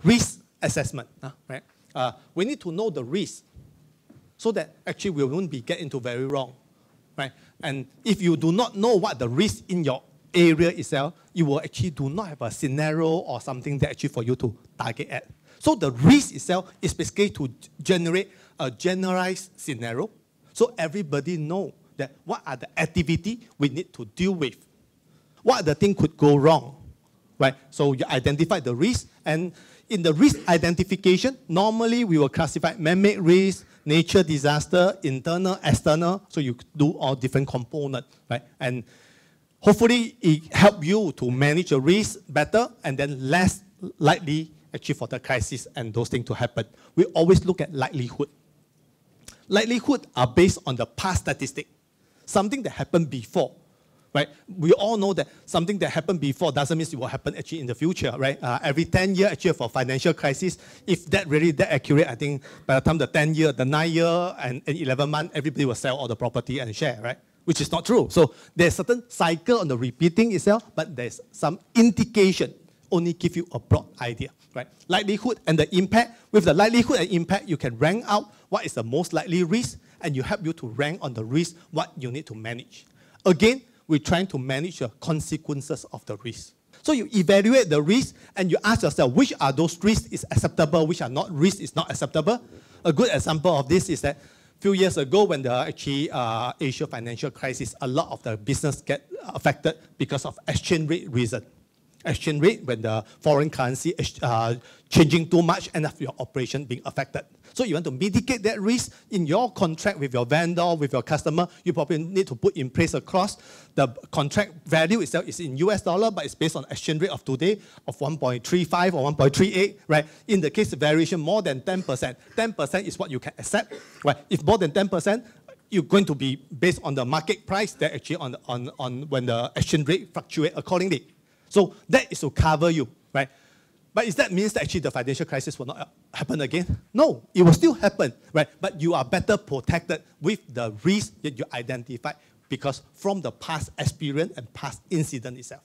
risk assessment, right? We need to know the risk so that actually we won't be get into very wrong, right? And if you do not know what the risk in your area itself, you will actually do not have a scenario or something that actually for you to target at. So the risk itself is basically to generate a generalized scenario so everybody know that what are the activity we need to deal with. What are the things could go wrong, right? So you identify the risk, and in the risk identification, normally we will classify man-made risk, nature disaster, internal, external, so you do all different components, right? And hopefully it helps you to manage your risk better and then less likely actually for the crisis and those things to happen. We always look at likelihood. Likelihood are based on the past statistic, something that happened before, right? We all know that something that happened before doesn't mean it will happen actually in the future, right? Every 10 years actually for financial crisis, if that really that accurate, I think by the time the 10 year, the 9 year and 11 months, everybody will sell all the property and share, right? Which is not true. So there's a certain cycle on the repeating itself, but there's some indication, only give you a broad idea, right? Likelihood and the impact. With the likelihood and impact, you can rank out what is the most likely risk, and you help you to rank on the risk what you need to manage. Again, we're trying to manage the consequences of the risk. So you evaluate the risk, and you ask yourself, which are those risks is acceptable, which are not risk is not acceptable. A good example of this is that few years ago when the Asia financial crisis, a lot of the business get affected because of exchange rate reason. Exchange rate, when the foreign currency changing too much, and your operation being affected. So you want to mitigate that risk in your contract with your vendor, with your customer, you probably need to put in place a clause. The contract value itself is in US dollar, but it's based on exchange rate of today of 1.35 or 1.38, right? In the case of variation more than 10%, 10% is what you can accept, right? If more than 10%, you're going to be based on the market price that actually on when the exchange rate fluctuate accordingly. So that is to cover you, right? But is that means that actually the financial crisis will not happen again? No, it will still happen, right? But you are better protected with the risk that you identify because from the past experience and past incident itself.